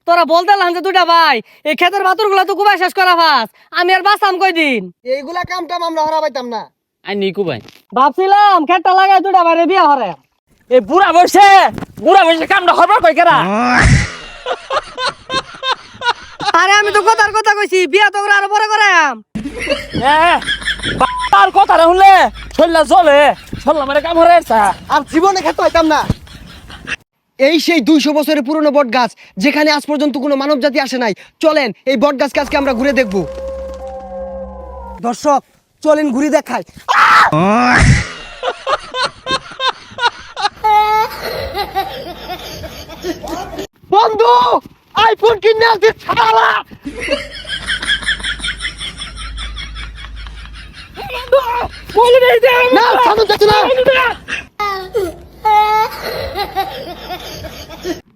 তোরা বলতে লাম যে দুটা ভাই এই ক্ষেতের বাতুরগুলো তো কুবাই শেষ করা ফাস আমি আর বাঁচাম কয়দিন এইগুলা কাম টাম আমরা হরা পাইতাম না। আই নি কুবাই ভাবছিলাম ক্ষেতটা লাগাই দুটা বাইরে বিয়া হরে এই বুড়া বসে কামটা হরবার কই কেরা আরে আমি তো কথার কথা কইছি বিয়া তো ওরা আরো পরে করাম তার কথা রে শুনলে শরীরটা জ্বলে শরীর মানে কাম হরে আর জীবনে খেতে পাইতাম না। এই সেই 200 বছরের পুরনো বট গাছ, যেখানে আজ পর্যন্ত কোনো মানব জাতি আসে নাই। চলেন এই বট গাছ আজকে আমরা ঘুরে দেখব। দর্শক চলেন ঘুরে দেখাই। বন্ধু আইফোন কিনে আসছে ছাড়া। না সামনে যাচ্ছে না।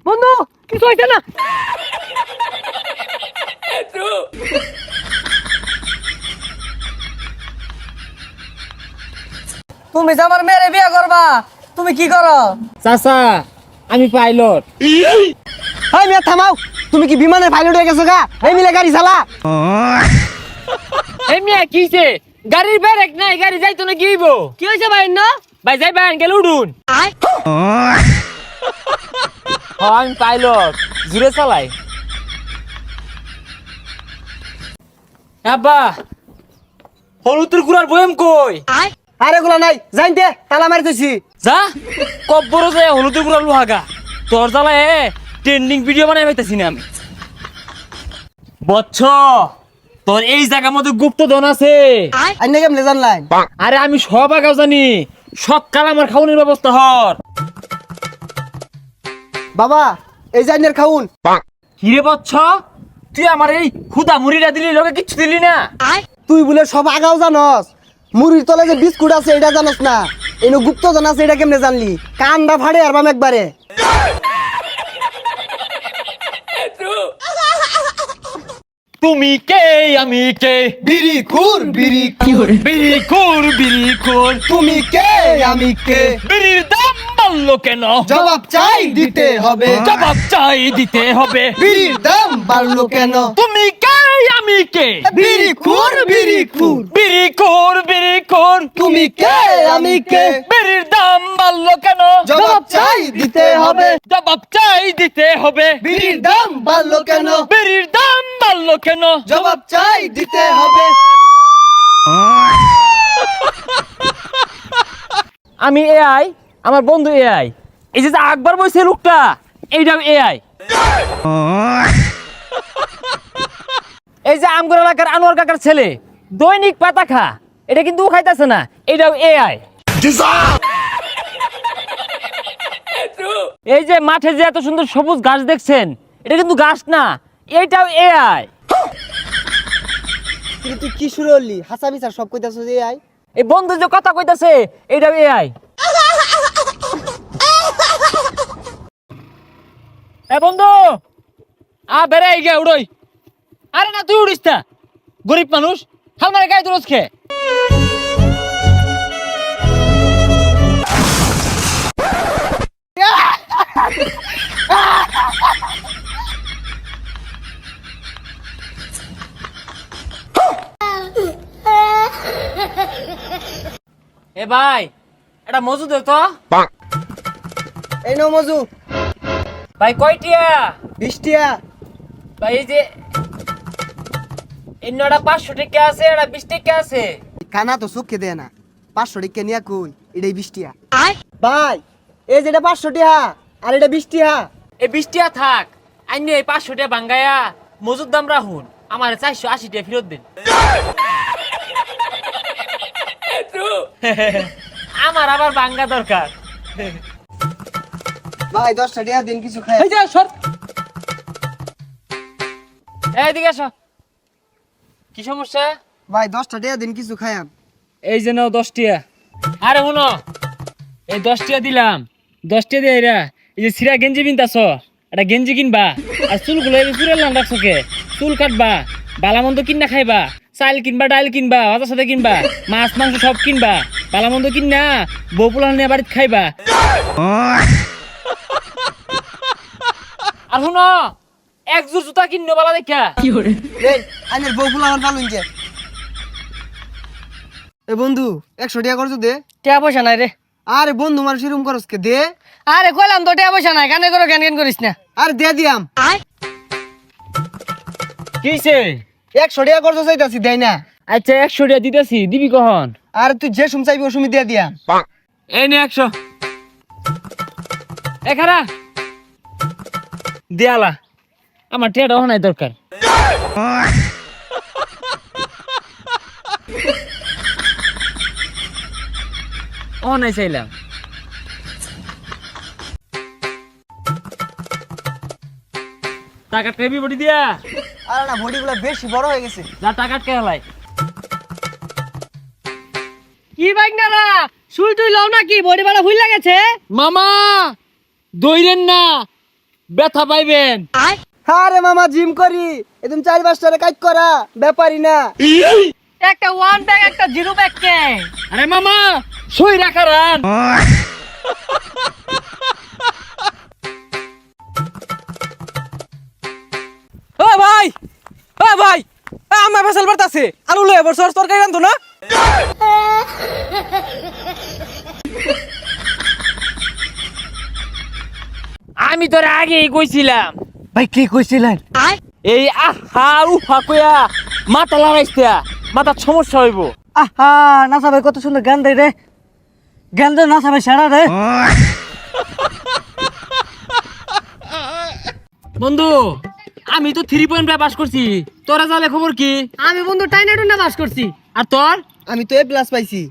বন্ধু কিছু হইছে না তুমি যে আমার মেয়েরে বিয়া করবা তুমি কি করো চাচা আমি পাইলট হাই মিয়া থামাও, তুমি কি বিমানের পাইলট হয়ে গেছো গা? এই মিলে গাড়ি চালা। এই মিয়া কিছে গাড়ির ব্রেক নাই গাড়ি যাইতো না কি হইব কি হয়েছে ভাই না ভাই যাই বাইন গেল উডুন আমি পাইলট জুড়ে চালাই আব্বা হলুদের গুড়ার বয়াম কই আর এগুলা নাই জানতে তালা মারি দিছি। যা কব্বর যে হলুদের গুড়ার লোহাগা তোর জ্বালায় ট্রেন্ডিং ভিডিও বানাই পাইতেছি না আমি বচ্চ তোর এই জায়গার মধ্যে গুপ্তধন আছে আইনে কেমনে জানলাই? আরে আমি সব আগাও জানি সকাল আমার খাওয়ানোর ব্যবস্থা হর বাবা এই জাইনের খাউন। কিরে বচ্চ তুই আমার এই খুদা মুড়িটা দিলি লোকে কিচ্ছু দিলি না তুই বলে সব আগাও জানস, মুড়ির তলে যে বিস্কুট আছে এটা জানস না, এনে গুপ্তধন আছে এটা কেমনে জানলি? কান্দা ফাড়ে আর বাম একবারে। তুমি কে আমি কে বিড়ি খুর বিড়ি খুর তুমি কে আমি কে, বিড়ির দাম বাড়লো কেন জবাব চাই দিতে হবে। জবাব চাই দিতে হবে বিড়ির দাম বাড়লো কেন? তুমি কে আমি কে বিড়ি খুর বিড়ি খুর তুমি কে আমি কে, বিড়ির দাম বাড়লো কেন জবাব চাই দিতে হবে। জবাব চাই দিতে হবে বিড়ির দাম বাড়লো কেন? বিড়ির দাম বাড়লো কেন জবাব চাই দিতে হবে। আমি এআই আমার বন্ধু এআই এই যে আকবর বইছে লোকটা এইটাও এআই এই যে আমগর এলাকার আনোয়ার কাকার ছেলে দৈনিক পাতা খা এটা কিন্তু ও খাইতেছে না এইটাও এআই এই যে মাঠে যে এত সুন্দর সবুজ ঘাস দেখছেন এটা কিন্তু ঘাস না এইটাও এআই কিন্তু তুই কি শুরু হলি? হাসা বিচার সব কইতাছ যে আই। এই বন্ধু যে কথা কইতাছে এইটাও এআই এ বন্ধু বেড়াই গে উড়ই আরে না তুই উড়িস না গরিব মানুষ হাল মারে গায়ে তুরস খে এ ভাই এটা মজুদ তো এই নাও মজু। ভাই কয়টিয়া 20 টিয়া। ভাই এই যে এন্নটা 500 টাকা আছে এটা 20 টাকা আছে কানা তো সুখে দেয় না। 500 টাকা নিয়া কই, এটাই 20 টিয়া। ভাই এই যেটা 500 টিয়া আর এটা 20 টিয়া। এই 20 টাকা থাক আইনে এই 500 টাকা ভাঙ্গায়া মজুদ দাম রাখুন আমার 480 টাকা ফেরত দিন আমার আবার ভাঙ্গা দরকার ভাই 10 টিয়া দিন কিছু খাই। এই যে সর এইদিকে আসো কি সমস্যা ভাই 10 টিয়া দিন কিছু খায়াম। এই যে নাও 10 টাকা আরে শুনো এই 10 টাকা দিলাম 10 টাকা দিয়ে এরা এই যে সিরা গেঞ্জি কিনতাছ এটা গেঞ্জি কিনবা আর চুলগুলো এই চুলের লাম রাখছো কে চুল কাটবা বালামন্দ কিনা খাইবা চাল কিনবা ডাল কিনবা ভাজার সাথে কিনবা মাছ মাংস সব কিনবা বালামন্দ কিনা বউ পোলান নিয়ে বাড়িতে খাইবা আর শুনো এক জোর জুতা কিনো বালা দেখা এই আইনের বউ ফুলা আমার ভালো ইনছে এ বন্ধু 100 টাকা করছো দে টাকা পয়সা নাই রে। আরে বন্ধু আমার সেরকম খরচ কে দে আরে কইলাম তো টাকা পয়সা নাই, কানে করে জ্ঞান করিস না। আরে দে দিয়াম কিছে 100 টাকা করছো চাইতাছি দেই না আচ্ছা 100 টাকা দিতেছি, দিবি কখন? আর তুই যে সুম চাইবি ও সুমি দিয়ে দিয়াম এই নে 100 এখারা দেয়ালা আমার টেডা নাই দরকার। ও নাই চাইলাম টাকা টেবি বডি দিয়া আরে না বডিগুলো বেশি বড় হয়ে গেছে যা টাকা কে হলাই কি বাইক না রা শুই তুই লও নাকি বডি বাড়া ভুল লাগেছে। মামা দইরেন না, ব্যথা পাইবেন। আরে মামা জিম করি একদম 4-5 টাকা কাজ করা ব্যাপারই না একটা ওয়ান ব্যাগ একটা জিরো ব্যাগ কে। আরে মামা সই রাখারান ও ভাই আমার ফসল বাড়তাছে আলু লয়ে বছর তরকারি রান্ধো না। আমি তোর আগেই কইছিলাম। ভাই কি কইছিলেন? এই আহা উফা কইয়া মাথা লাগাইছে, মাথার সমস্যা হইব। আহা নাসা ভাই কত সুন্দর গান দেয় রে, গান দেয় নাসা ভাই সারা রে। বন্ধু আমি তো 3 পাস করছি, তোরা জালে খবর কি? আমি বন্ধু টাইনা টুনা বাস করছি। আর তোর? আমি তো A+ পাইছি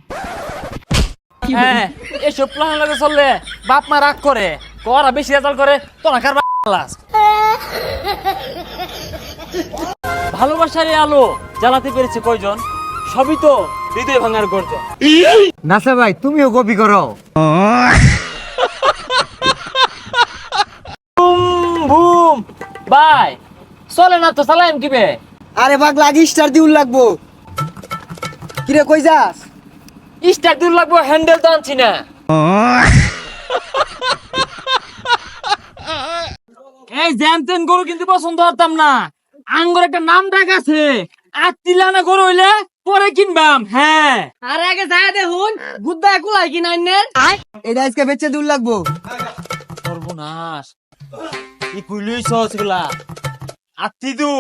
হ্যাঁ এসব প্ল্যান লাগে চললে বাপ মা রাগ করে, তোরা বেশি রেজাল্ট করে তোরা কার বাস। ভালোবাসার এই আলো জ্বালাতে পেরেছে কয়জন? সবই তো হৃদয় ভাঙার গর্জন। নাসা ভাই তুমিও কপি করো। বুম বুম বাই চলে না তো চালাইম কিবে? আরে বাগ লাগি স্টার দিউল লাগবো কিরে কই যাস স্টার্ট দূর লাগবো, হ্যান্ডেল তো আনছি না। এই জ্যানতেন গরু কিন্তু পছন্দ করতাম না, আঙ্গুর একটা নাম ডাক আছে, আর তিলানা গরু হইলে পরে কিনবাম। হ্যাঁ আরে আগে যায় দেখুন গুদ্দা কুলাই কি নাইনের। এটা আজকে বেচে দিউল লাগবো সর্বনাশ কি কইলই সসগুলা আত্তিদু।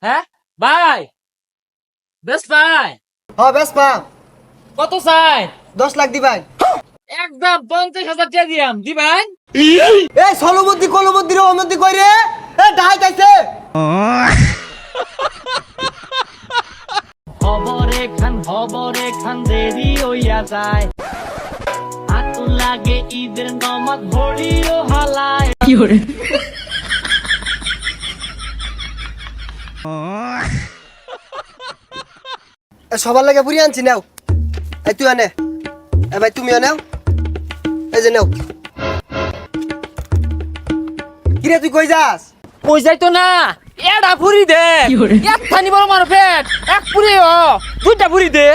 হ্যাঁ ভাই বেশ ভাই হ বেশ পাম কত চাই? 10 লাখ দিবাই একদম 50,000 টাকা দিয়াম, দিবেন? এই সলবদ্দি কলবদ্দি রে অমদ্দি কই রে এ ডাই কাইছে খবরে খান দেরি হইয়া যায়, হাত লাগে ঈদের নমাজ ভরিও হালায়। কি করে সবার লাগে পুরি আনছি নাও এই তুই আনে এ ভাই তুমিও নাও এই যে নাও কিরে তুই কই যাস কই যাইতো না, এডা ফুরি দে, এক থানি বড় মার পেট, এক পুরি ও দুইটা ফুরি দে।